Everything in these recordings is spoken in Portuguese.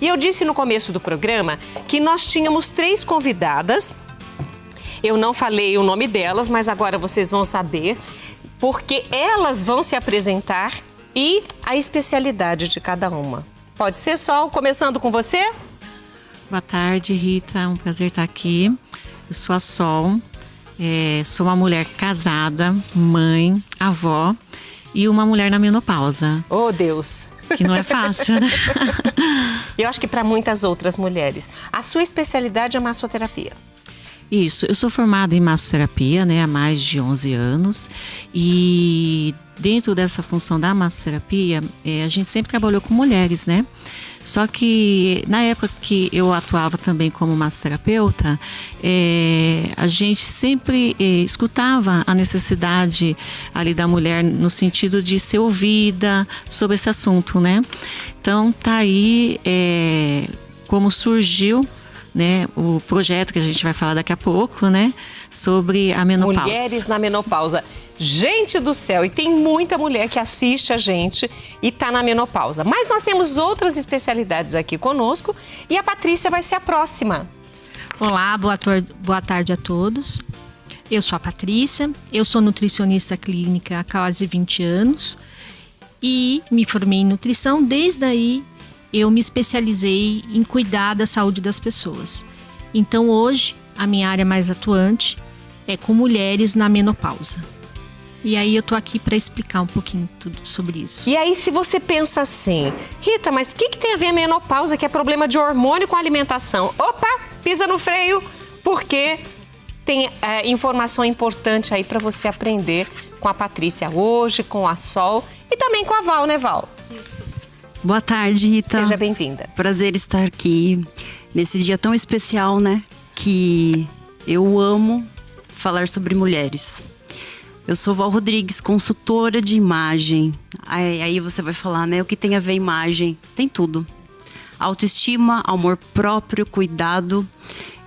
E eu disse no começo do programa que nós tínhamos 3 convidadas. Eu não falei o nome delas, mas agora vocês vão saber, porque elas vão se apresentar e a especialidade de cada uma. Pode ser, Sol? Começando com você? Boa tarde, Rita. É um prazer estar aqui. Eu sou a Sol. Sou uma mulher casada, mãe, avó e uma mulher na menopausa. Oh, Deus! Que não é fácil, né? Eu acho que para muitas outras mulheres. A sua especialidade é massoterapia. Isso, eu sou formada em massoterapia, né, há mais de 11 anos e dentro dessa função da massoterapia, a gente sempre trabalhou com mulheres, né? Só que na época que eu atuava também como massoterapeuta, a gente sempre escutava a necessidade ali da mulher no sentido de ser ouvida sobre esse assunto, né? Então tá aí como surgiu, né, o projeto que a gente vai falar daqui a pouco, né, sobre a menopausa. Mulheres na menopausa. Gente do céu, e tem muita mulher que assiste a gente e tá na menopausa. Mas nós temos outras especialidades aqui conosco e a Patrícia vai ser a próxima. Olá, boa tarde a todos. Eu sou a Patrícia, eu sou nutricionista clínica há quase 20 anos e me formei em nutrição. Desde aí eu me especializei em cuidar da saúde das pessoas. Então hoje a minha área mais atuante é com mulheres na menopausa. E aí eu tô aqui para explicar um pouquinho tudo sobre isso. E aí se você pensa assim, Rita, mas o que tem a ver a menopausa, que é problema de hormônio com alimentação? Opa, pisa no freio, porque tem informação importante aí para você aprender com a Patrícia hoje, com a Sol e também com a Val, né, Val? Boa tarde, Rita. Seja bem-vinda. Prazer estar aqui nesse dia tão especial, né? Que eu amo falar sobre mulheres. Eu sou Val Rodrigues, consultora de imagem. Aí você vai falar, né? O que tem a ver imagem? Tem tudo. Autoestima, amor próprio, cuidado.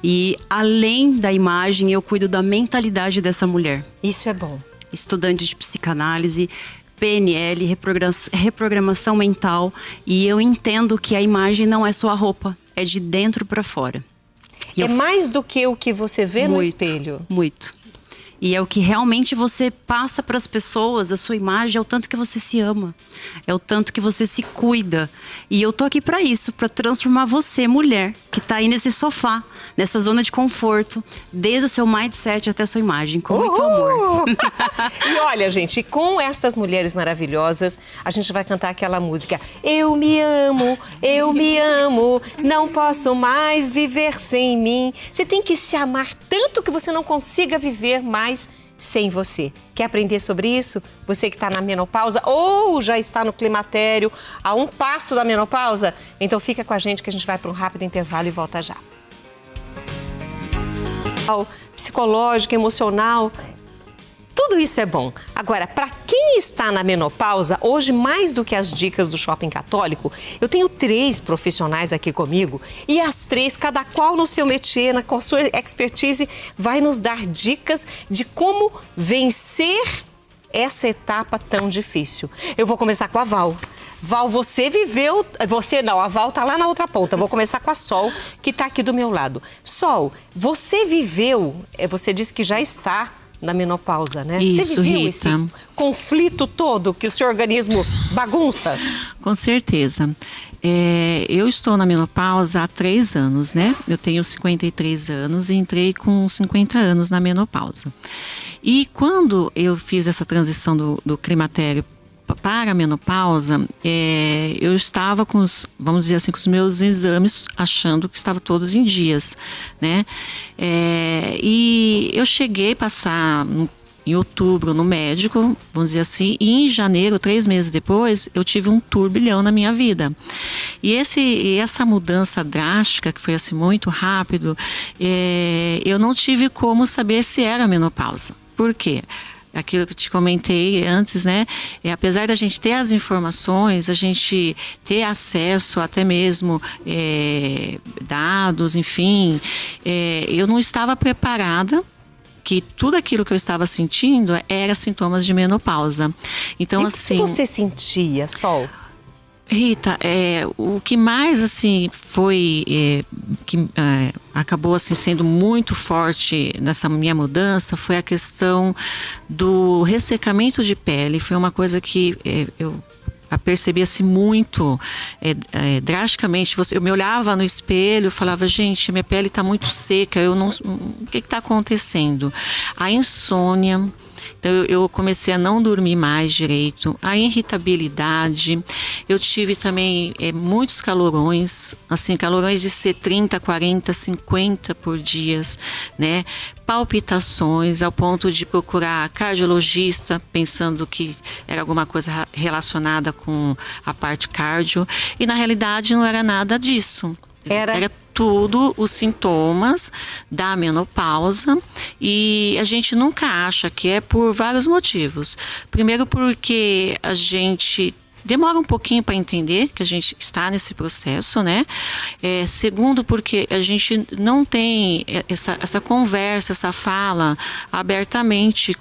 E além da imagem, eu cuido da mentalidade dessa mulher. Isso é bom. Estudante de psicanálise, PNL, reprogramação mental, e eu entendo que a imagem não é só a roupa, é de dentro para fora. E mais do que o que você vê no espelho. Muito. E é o que realmente você passa para as pessoas, a sua imagem, é o tanto que você se ama, é o tanto que você se cuida. E eu tô aqui para isso, para transformar você, mulher, que tá aí nesse sofá, nessa zona de conforto, desde o seu mindset até a sua imagem, com muito amor. E olha, gente, com estas mulheres maravilhosas, a gente vai cantar aquela música: eu me amo, não posso mais viver sem mim. Você tem que se amar tanto que você não consiga viver mais sem você. Quer aprender sobre isso? Você que está na menopausa ou já está no climatério, a um passo da menopausa? Então fica com a gente que a gente vai para um rápido intervalo e volta já. Psicológico, emocional, tudo isso é bom. Agora, para quem está na menopausa, hoje mais do que as dicas do Shopping Católico, eu tenho 3 profissionais aqui comigo e as 3, cada qual no seu métier, com a sua expertise, vai nos dar dicas de como vencer essa etapa tão difícil. Eu vou começar com a Val. Val, você viveu... Você não, a Val tá lá na outra ponta. Vou começar com a Sol, que tá aqui do meu lado. Sol, você viveu... Você disse que já está na menopausa, né? Isso, você viveu Rita. esse conflito todo que o seu organismo bagunça? Com certeza. Eu estou na menopausa há 3 anos, né? Eu tenho 53 anos e entrei com 50 anos na menopausa. E quando eu fiz essa transição do climatério para a menopausa, eu estava com vamos dizer assim, com os meus exames, achando que estavam todos em dias, né? E eu cheguei a passar em outubro no médico, vamos dizer assim, e em janeiro, 3 meses depois, eu tive um turbilhão na minha vida. E essa mudança drástica, que foi assim muito rápido, eu não tive como saber se era menopausa. Por quê? Aquilo que eu te comentei antes, né? Apesar da gente ter as informações, a gente ter acesso até mesmo dados, enfim, eu não estava preparada que tudo aquilo que eu estava sentindo era sintomas de menopausa. Então, e assim... o que você sentia, Sol? Rita, o que mais assim foi acabou assim sendo muito forte nessa minha mudança foi a questão do ressecamento de pele. Foi uma coisa que eu percebi assim muito drasticamente. Eu me olhava no espelho, falava, gente, minha pele está muito seca, o que está acontecendo? A insônia. Então eu comecei a não dormir mais direito, a irritabilidade, eu tive também muitos calorões, assim, calorões de ser 30, 40, 50 por dias, né? Palpitações ao ponto de procurar cardiologista, pensando que era alguma coisa relacionada com a parte cardio, e na realidade não era nada disso. Era tudo os sintomas da menopausa, e a gente nunca acha que é por vários motivos. Primeiro porque a gente demora um pouquinho para entender que a gente está nesse processo, né? Segundo, porque a gente não tem essa conversa, essa fala abertamente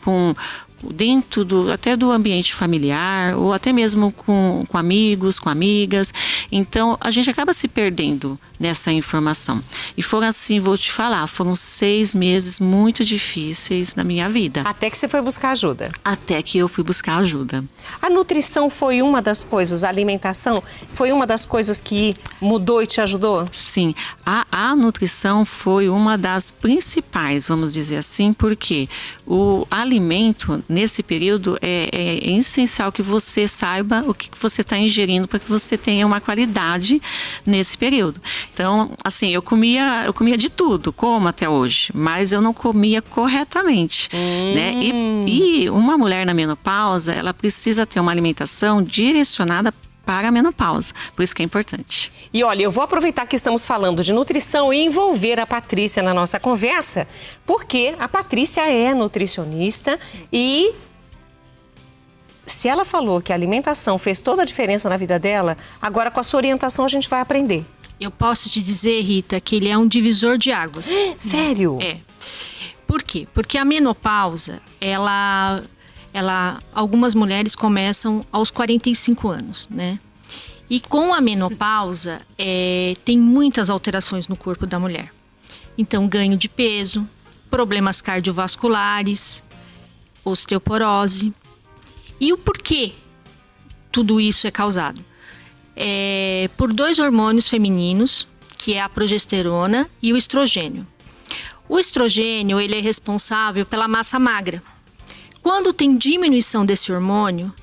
dentro até do ambiente familiar, ou até mesmo com amigos, com amigas. Então a gente acaba se perdendo nessa informação. E foram assim, vou te falar, foram 6 meses muito difíceis na minha vida. Até que você foi buscar ajuda. Até que eu fui buscar ajuda. A nutrição foi uma das coisas, a alimentação foi uma das coisas que mudou e te ajudou? Sim, a nutrição foi uma das principais, vamos dizer assim, porque o alimento, nesse período, é essencial que você saiba o que você está ingerindo para que você tenha uma qualidade nesse período. Então, assim, eu comia de tudo, como até hoje, mas eu não comia corretamente, né? E uma mulher na menopausa, ela precisa ter uma alimentação direcionada para a menopausa, por isso que é importante. E olha, eu vou aproveitar que estamos falando de nutrição e envolver a Patrícia na nossa conversa, porque a Patrícia é nutricionista e se ela falou que a alimentação fez toda a diferença na vida dela, agora com a sua orientação a gente vai aprender. Eu posso te dizer, Rita, que ele é um divisor de águas. Sério? É. Por quê? Porque a menopausa, algumas mulheres começam aos 45 anos, né? E com a menopausa, tem muitas alterações no corpo da mulher. Então, ganho de peso, problemas cardiovasculares, osteoporose. E o porquê tudo isso é causado? Por 2 hormônios femininos, que é a progesterona e o estrogênio. O estrogênio, ele é responsável pela massa magra. Quando tem diminuição desse hormônio,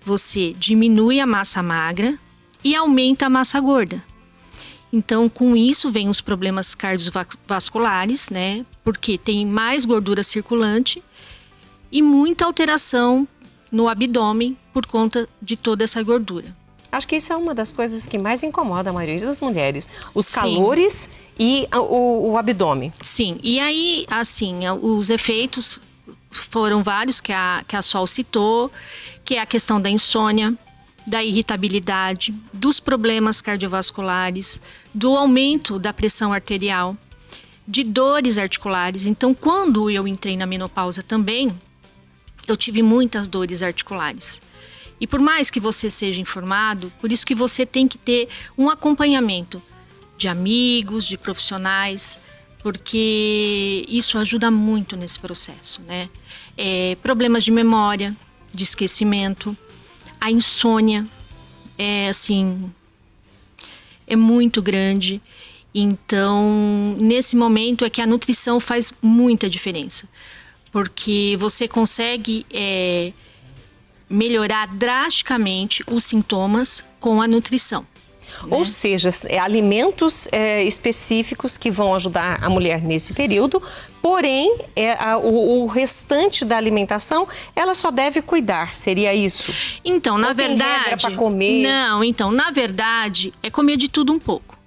você diminui a massa magra e aumenta a massa gorda. Então, com isso, vem os problemas cardiovasculares, né? Porque tem mais gordura circulante e muita alteração no abdômen por conta de toda essa gordura. Acho que isso é uma das coisas que mais incomoda a maioria das mulheres. Os Sim. calores e o abdômen. Sim, e aí, assim, os efeitos foram vários que a Sol citou, que é a questão da insônia, da irritabilidade, dos problemas cardiovasculares, do aumento da pressão arterial, de dores articulares. Então, quando eu entrei na menopausa também, eu tive muitas dores articulares. E por mais que você seja informado, por isso que você tem que ter um acompanhamento de amigos, de profissionais, porque isso ajuda muito nesse processo, né? Problemas de memória, de esquecimento, a insônia é muito grande. Então, nesse momento é que a nutrição faz muita diferença, porque você consegue melhorar drasticamente os sintomas com a nutrição. Ou seja, alimentos específicos que vão ajudar a mulher nesse período, porém, o restante da alimentação, ela só deve cuidar, seria isso? Então, na Ou tem verdade... regra pra comer? Não, então, na verdade, é comer de tudo um pouco.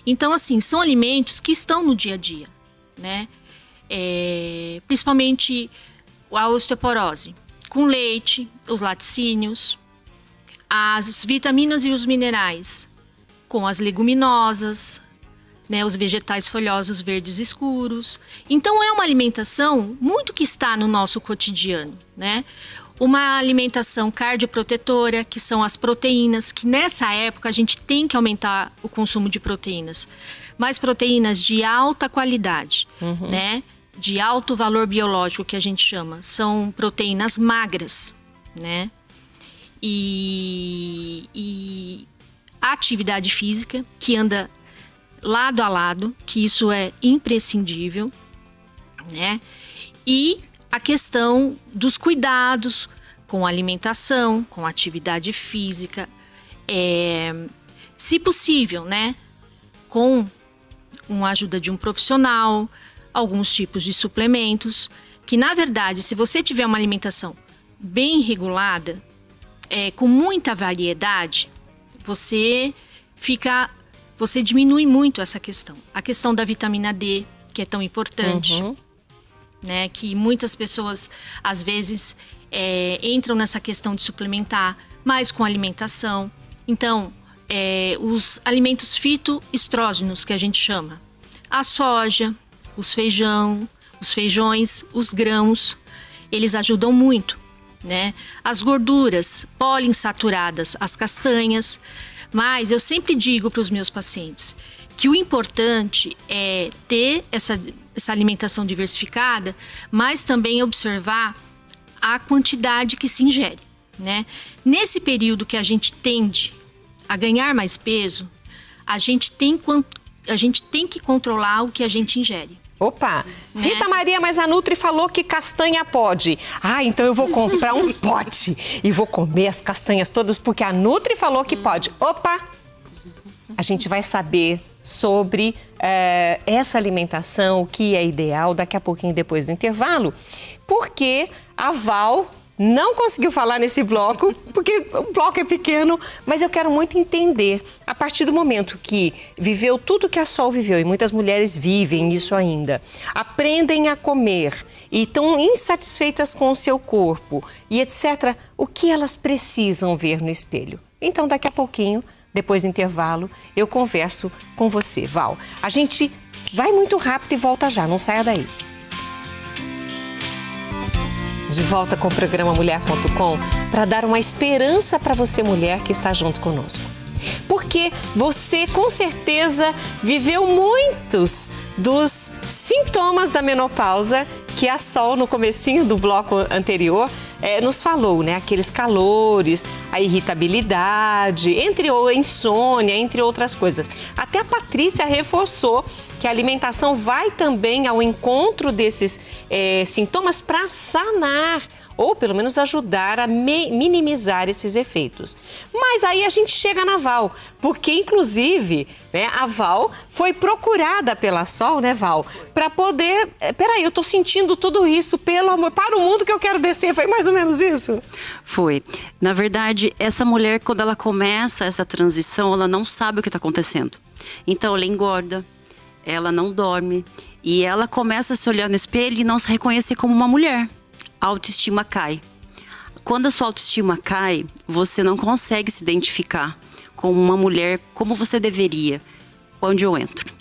Então, assim, são alimentos que estão no dia a dia, né? Principalmente a osteoporose, com leite, os laticínios, as vitaminas e os minerais, com as leguminosas, né, os vegetais folhosos verdes escuros. Então, é uma alimentação muito que está no nosso cotidiano, né? Uma alimentação cardioprotetora, que são as proteínas, que nessa época a gente tem que aumentar o consumo de proteínas. Mas proteínas de alta qualidade, né? De alto valor biológico, que a gente chama. São proteínas magras, né? E a atividade física, que anda lado a lado, que isso é imprescindível, né? E a questão dos cuidados com a alimentação, com a atividade física, se possível, né? Com a ajuda de um profissional, alguns tipos de suplementos, que na verdade, se você tiver uma alimentação bem regulada, com muita variedade, você diminui muito essa questão. A questão da vitamina D, que é tão importante, né? Que muitas pessoas, às vezes, entram nessa questão de suplementar, mas com alimentação. Então, os alimentos fitoestrógenos, que a gente chama. A soja, os feijões, os grãos, eles ajudam muito, né? As gorduras poliinsaturadas, as castanhas. Mas eu sempre digo para os meus pacientes que o importante é ter essa alimentação diversificada, mas também observar a quantidade que se ingere, né? Nesse período que a gente tende a ganhar mais peso, a gente tem que controlar o que a gente ingere. Opa, Rita Maria, mas a Nutri falou que castanha pode. Ah, então eu vou comprar um pote e vou comer as castanhas todas porque a Nutri falou que pode. Opa, a gente vai saber sobre essa alimentação, o que é ideal, daqui a pouquinho depois do intervalo, porque a Val não conseguiu falar nesse bloco, porque o bloco é pequeno, mas eu quero muito entender, a partir do momento que viveu tudo que a Sol viveu, e muitas mulheres vivem isso ainda, aprendem a comer e estão insatisfeitas com o seu corpo e etc., o que elas precisam ver no espelho. Então, daqui a pouquinho, depois do intervalo, eu converso com você, Val. A gente vai muito rápido e volta já, não saia daí. De volta com o programa Mulher.com para dar uma esperança para você, mulher, que está junto conosco. Porque você, com certeza, viveu muitos dos sintomas da menopausa que a Sol, no comecinho do bloco anterior, nos falou, né? Aqueles calores, a irritabilidade, insônia, entre outras coisas. Até a Patrícia reforçou que a alimentação vai também ao encontro desses sintomas para sanar, ou pelo menos ajudar a minimizar esses efeitos. Mas aí a gente chega na Val, porque inclusive, né, a Val foi procurada pela Sol, né, Val, para poder... Peraí, eu tô sentindo tudo isso, pelo amor, para o mundo que eu quero descer, foi mais ou menos isso? Foi. Na verdade, essa mulher, quando ela começa essa transição, ela não sabe o que está acontecendo. Então, ela engorda, ela não dorme e ela começa a se olhar no espelho e não se reconhecer como uma mulher. A autoestima cai. Quando a sua autoestima cai, você não consegue se identificar como uma mulher como você deveria. Onde eu entro?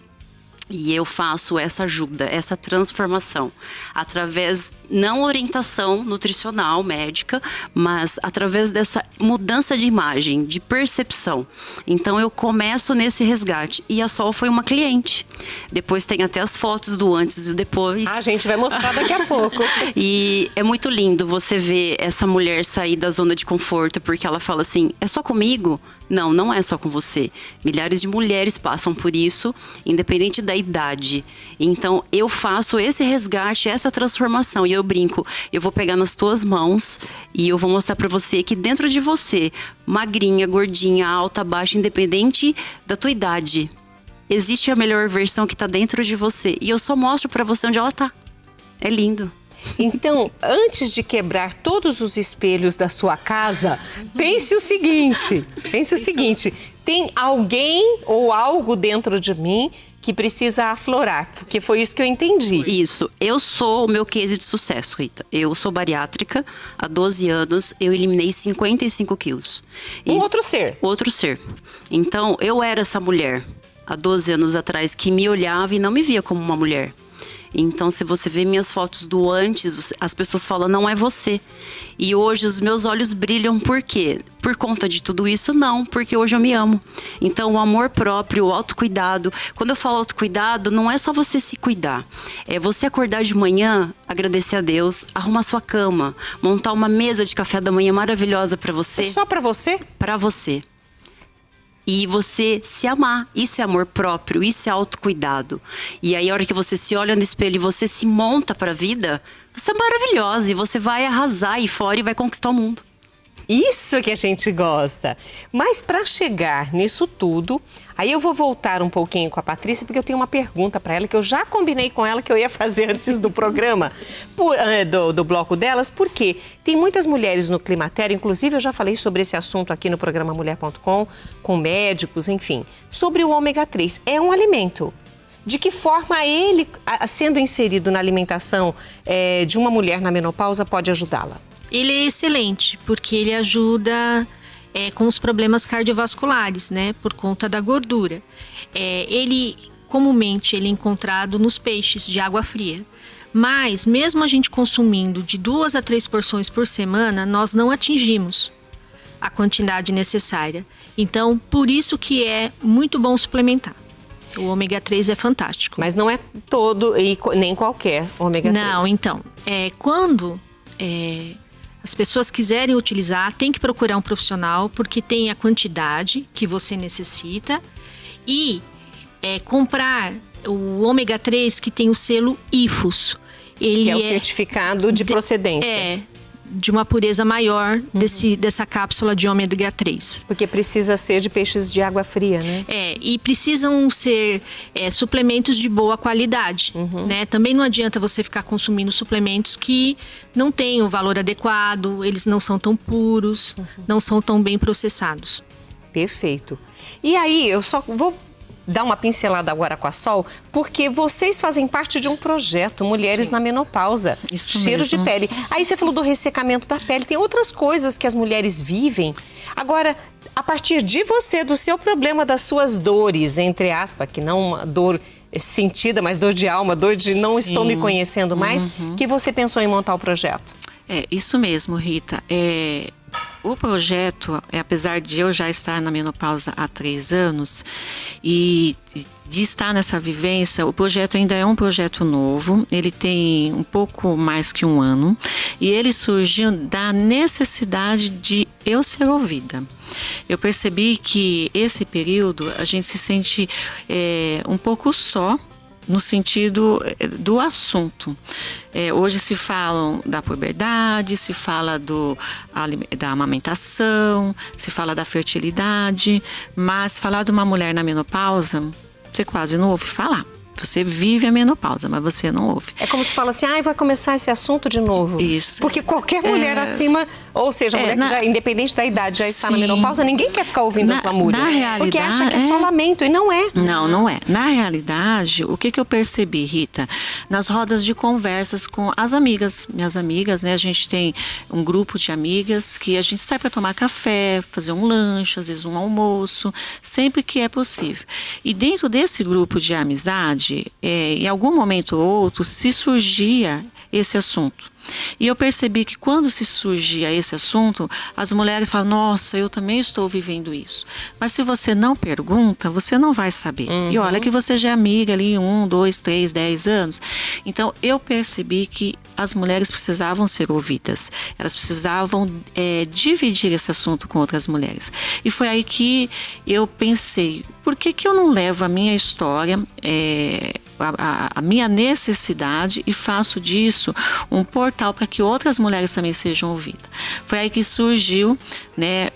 E eu faço essa ajuda, essa transformação, através, não orientação nutricional, médica, mas através dessa mudança de imagem, de percepção. Então eu começo nesse resgate. E a Sol foi uma cliente. Depois tem até as fotos do antes e depois. A gente vai mostrar daqui a pouco. E é muito lindo você ver essa mulher sair da zona de conforto, porque ela fala assim, é só comigo? Não, não é só com você. Milhares de mulheres passam por isso, independente da idade. Então, eu faço esse resgate, essa transformação. E eu brinco, eu vou pegar nas tuas mãos e eu vou mostrar pra você que dentro de você, magrinha, gordinha, alta, baixa, independente da tua idade, existe a melhor versão que tá dentro de você. E eu só mostro pra você onde ela tá. É lindo. Então, antes de quebrar todos os espelhos da sua casa, pense o seguinte, tem alguém ou algo dentro de mim que precisa aflorar, porque foi isso que eu entendi. Isso, eu sou o meu case de sucesso, Rita. Eu sou bariátrica, há 12 anos, eu eliminei 55 quilos. Outro ser. Outro ser. Então, eu era essa mulher, há 12 anos atrás, que me olhava e não me via como uma mulher. Então, se você vê minhas fotos do antes, as pessoas falam, não é você. E hoje os meus olhos brilham, por quê? Por conta de tudo isso? Não, porque hoje eu me amo. Então, o amor próprio, o autocuidado. Quando eu falo autocuidado, não é só você se cuidar. É você acordar de manhã, agradecer a Deus, arrumar sua cama, montar uma mesa de café da manhã maravilhosa para você. Só para você? Para você. E você se amar. Isso é amor próprio, isso é autocuidado. E aí, a hora que você se olha no espelho e você se monta para a vida, você é maravilhosa e você vai arrasar aí fora e vai conquistar o mundo. Isso que a gente gosta. Mas para chegar nisso tudo, aí eu vou voltar um pouquinho com a Patrícia, porque eu tenho uma pergunta para ela que eu já combinei com ela que eu ia fazer antes do programa, do bloco delas, porque tem muitas mulheres no climatério, inclusive eu já falei sobre esse assunto aqui no programa Mulher.com, com médicos, enfim, sobre o ômega 3. É um alimento. De que forma ele, sendo inserido na alimentação de uma mulher na menopausa, pode ajudá-la? Ele é excelente, porque ele ajuda com os problemas cardiovasculares, né? Por conta da gordura. Comumente, ele é encontrado nos peixes de água fria. Mas, mesmo a gente consumindo de 2 a 3 porções por semana, nós não atingimos a quantidade necessária. Então, por isso que é muito bom suplementar. O ômega 3 é fantástico. Mas não é todo e nem qualquer ômega 3. Não, então, quando as pessoas quiserem utilizar, tem que procurar um profissional, porque tem a quantidade que você necessita. E comprar o ômega 3 que tem o selo IFOS. Ele que é o certificado de procedência. De uma pureza maior dessa cápsula de ômega 3. Porque precisa ser de peixes de água fria, né? E precisam ser suplementos de boa qualidade, né? Também não adianta você ficar consumindo suplementos que não têm o valor adequado, eles não são tão puros, não são tão bem processados. Perfeito. E aí, eu só vou dar uma pincelada agora com a Sol, porque vocês fazem parte de um projeto, Mulheres na Menopausa, Isso cheiro mesmo. de pele. Aí você falou do ressecamento da pele, tem outras coisas que as mulheres vivem. Agora, a partir de você, do seu problema, das suas dores, entre aspas, que não uma dor sentida, mas dor de alma, dor de não estou me conhecendo mais, que você pensou em montar o projeto? Isso mesmo, Rita. O projeto, apesar de eu já estar na menopausa há 3 anos e de estar nessa vivência, o projeto ainda é um projeto novo, ele tem um pouco mais que 1 ano e ele surgiu da necessidade de eu ser ouvida. Eu percebi que esse período a gente se sente um pouco só, no sentido do assunto. Hoje se fala da puberdade, se fala da amamentação, se fala da fertilidade, mas falar de uma mulher na menopausa, você quase não ouve falar. Você vive a menopausa, mas você não ouve. É como se fala assim, vai começar esse assunto de novo. Isso. Porque qualquer mulher acima, ou seja, a mulher que já, independente da idade, já está na menopausa, ninguém quer ficar ouvindo as lamúrias. Na realidade, porque acha que é só lamento, e não é. Não é. Na realidade, o que eu percebi, Rita? Nas rodas de conversas com as amigas, minhas amigas, né? A gente tem um grupo de amigas que a gente sai para tomar café, fazer um lanche, às vezes um almoço, sempre que é possível. E dentro desse grupo de amizade, em algum momento ou outro, se surgia esse assunto. E eu percebi que quando se surgia esse assunto, as mulheres falam, nossa, eu também estou vivendo isso. Mas se você não pergunta, você não vai saber. E olha que você já é amiga ali 1, 2, 3, 10 anos. Então, eu percebi que as mulheres precisavam ser ouvidas. Elas precisavam dividir esse assunto com outras mulheres. E foi aí que eu pensei, por que eu não levo a minha história, a minha necessidade e faço disso um portal para que outras mulheres também sejam ouvidas. Foi aí que surgiu, né,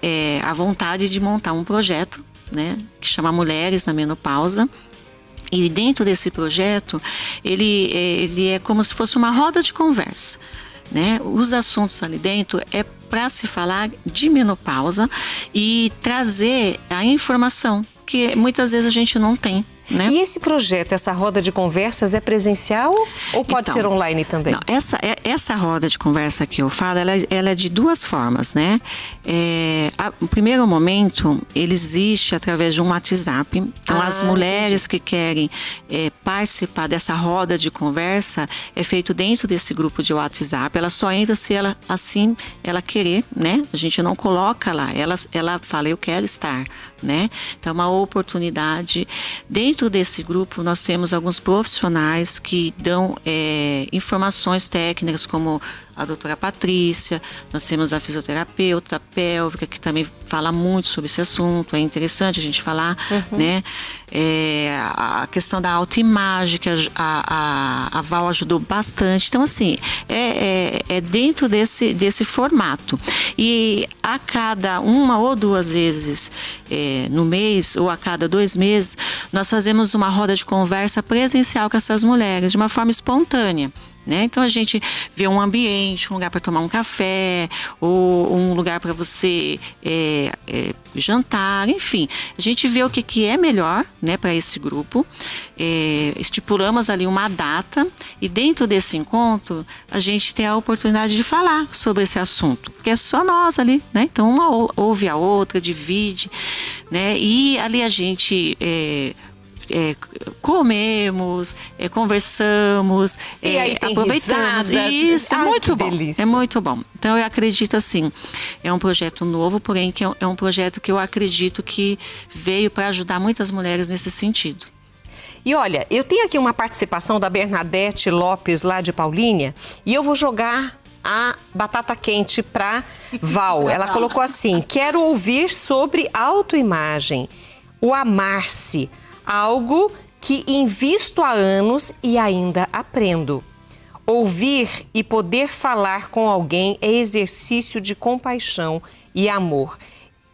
a vontade de montar um projeto, né, que chama Mulheres na Menopausa. E dentro desse projeto, ele é como se fosse uma roda de conversa, né? Os assuntos ali dentro é para se falar de menopausa e trazer a informação que muitas vezes a gente não tem. né? E esse projeto, essa roda de conversas é presencial ou pode ser online também? Não, essa roda de conversa que eu falo, ela é de duas formas, né? No primeiro momento, ele existe através de um WhatsApp. Então, as mulheres que querem participar dessa roda de conversa, é feito dentro desse grupo de WhatsApp. Ela só entra se ela querer, né? A gente não coloca lá. Ela fala, eu quero estar, né? Então, é uma oportunidade. Dentro desse grupo, nós temos alguns profissionais que dão informações técnicas, como a doutora Patrícia, nós temos a fisioterapeuta pélvica, que também fala muito sobre esse assunto, é interessante a gente falar, né? A questão da autoimagem, que a Val ajudou bastante. Então, assim, é dentro desse formato. E a cada 1 ou 2 vezes no mês, ou a cada 2 meses, nós fazemos uma roda de conversa presencial com essas mulheres, de uma forma espontânea. Né? Então a gente vê um ambiente, um lugar para tomar um café, ou um lugar para você jantar, enfim. A gente vê o que é melhor, né, para esse grupo. Estipulamos ali uma data e dentro desse encontro a gente tem a oportunidade de falar sobre esse assunto, porque é só nós ali, né? Então uma ouve a outra, divide, né? E ali a gente comemos, conversamos, aproveitamos. Isso, é muito bom. Delícia. É muito bom. Então, eu acredito assim, é um projeto novo, porém que é um projeto que eu acredito que veio para ajudar muitas mulheres nesse sentido. E olha, eu tenho aqui uma participação da Bernadette Lopes, lá de Paulínia, e eu vou jogar a batata quente para Val. Ela colocou assim: quero ouvir sobre autoimagem, o amar-se, algo que invisto há anos e ainda aprendo. Ouvir e poder falar com alguém é exercício de compaixão e amor.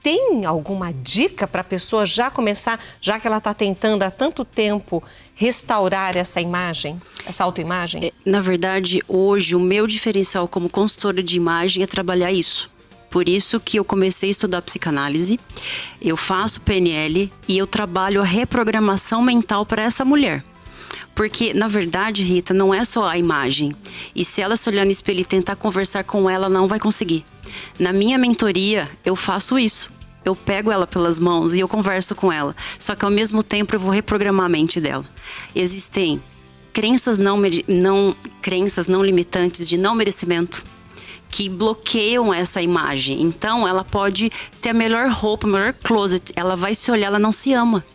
Tem alguma dica para a pessoa já começar, já que ela está tentando há tanto tempo restaurar essa imagem, essa autoimagem? Na verdade, hoje o meu diferencial como consultora de imagem é trabalhar isso. Por isso que eu comecei a estudar psicanálise, eu faço PNL e eu trabalho a reprogramação mental para essa mulher. Porque, na verdade, Rita, não é só a imagem. E se ela se olhar no espelho e tentar conversar com ela, não vai conseguir. Na minha mentoria, eu faço isso. Eu pego ela pelas mãos e eu converso com ela. Só que, ao mesmo tempo, eu vou reprogramar a mente dela. Existem crenças não limitantes de não merecimento, que bloqueiam essa imagem. Então, ela pode ter a melhor roupa, o melhor closet. Ela vai se olhar, ela não se ama.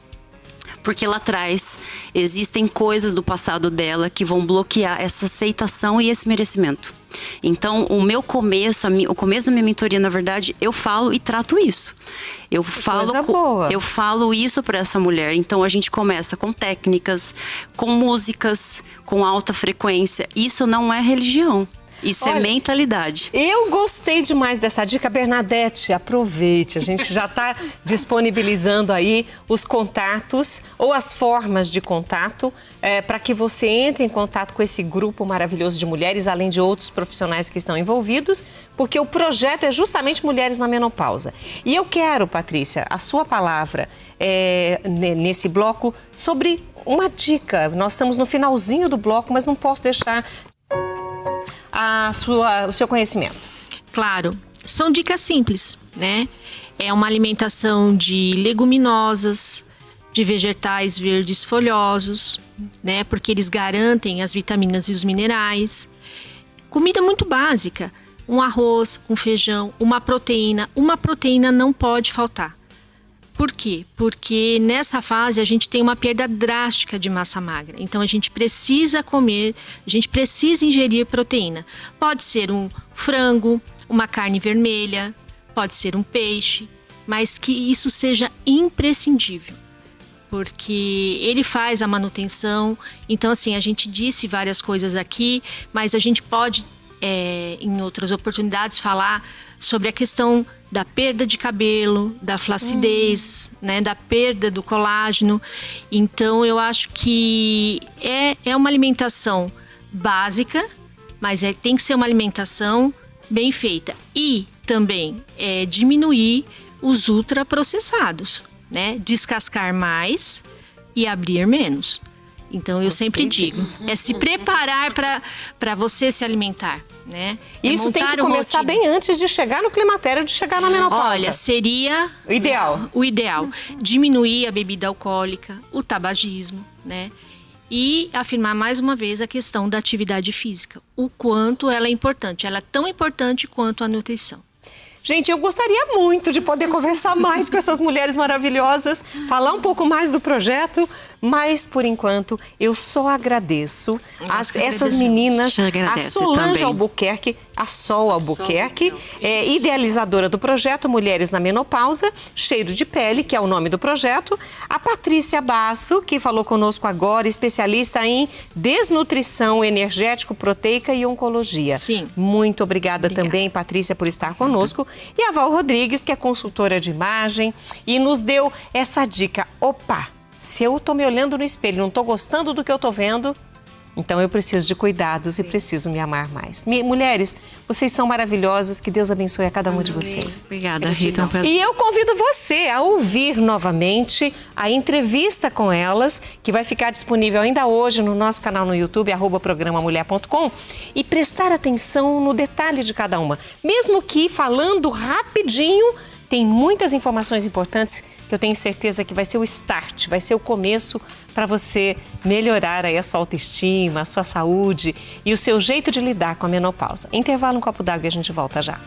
Porque lá atrás existem coisas do passado dela que vão bloquear essa aceitação e esse merecimento. Então, o começo da minha mentoria, na verdade, eu falo e trato isso. Eu falo isso para essa mulher. Então, a gente começa com técnicas, com músicas, com alta frequência. Isso não é religião. Isso é mentalidade. Eu gostei demais dessa dica, Bernadette. Aproveite, a gente já está disponibilizando aí os contatos ou as formas de contato para que você entre em contato com esse grupo maravilhoso de mulheres, além de outros profissionais que estão envolvidos, porque o projeto é justamente Mulheres na Menopausa. E eu quero, Patrícia, a sua palavra nesse bloco sobre uma dica. Nós estamos no finalzinho do bloco, mas não posso deixar o seu conhecimento. Claro, são dicas simples, né? É uma alimentação de leguminosas, de vegetais verdes folhosos, né? Porque eles garantem as vitaminas e os minerais. Comida muito básica, um arroz, um feijão, uma proteína. Uma proteína não pode faltar. Por quê? Porque nessa fase a gente tem uma perda drástica de massa magra. Então a gente precisa comer, a gente precisa ingerir proteína. Pode ser um frango, uma carne vermelha, pode ser um peixe, mas que isso seja imprescindível. Porque ele faz a manutenção. Então assim, a gente disse várias coisas aqui, mas a gente pode, em outras oportunidades, falar sobre a questão da perda de cabelo, da flacidez, né, da perda do colágeno. Então, eu acho que é uma alimentação básica, mas tem que ser uma alimentação bem feita. E também diminuir os ultraprocessados, né? Descascar mais, e abrir menos. Então, eu sempre digo, é se preparar para você se alimentar, né? Isso tem que começar bem antes de chegar no climatério, de chegar na menopausa. Olha, seria o ideal. Diminuir a bebida alcoólica, o tabagismo, né? E afirmar mais uma vez a questão da atividade física. O quanto ela é importante. Ela é tão importante quanto a nutrição. Gente, eu gostaria muito de poder conversar mais com essas mulheres maravilhosas, falar um pouco mais do projeto, mas, por enquanto, eu só agradeço essas meninas, a Solange também. Albuquerque, a Sol Albuquerque, idealizadora do projeto Mulheres na Menopausa, Cheiro de Pele, que é o nome do projeto, a Patrícia Basso, que falou conosco agora, especialista em desnutrição energético-proteica e oncologia. Sim. Muito obrigada também, Patrícia, por estar conosco. E a Val Rodrigues, que é consultora de imagem e nos deu essa dica. Opa, se eu tô me olhando no espelho e não tô gostando do que eu tô vendo, então eu preciso de cuidados e preciso me amar mais. Mulheres, vocês são maravilhosas, que Deus abençoe a cada uma de vocês. Obrigada, Rita. E eu convido você a ouvir novamente a entrevista com elas, que vai ficar disponível ainda hoje no nosso canal no YouTube, @programamulher.com, e prestar atenção no detalhe de cada uma. Mesmo que falando rapidinho, tem muitas informações importantes que eu tenho certeza que vai ser o start, vai ser o começo para você melhorar aí a sua autoestima, a sua saúde e o seu jeito de lidar com a menopausa. Intervalo, um copo d'água e a gente volta já.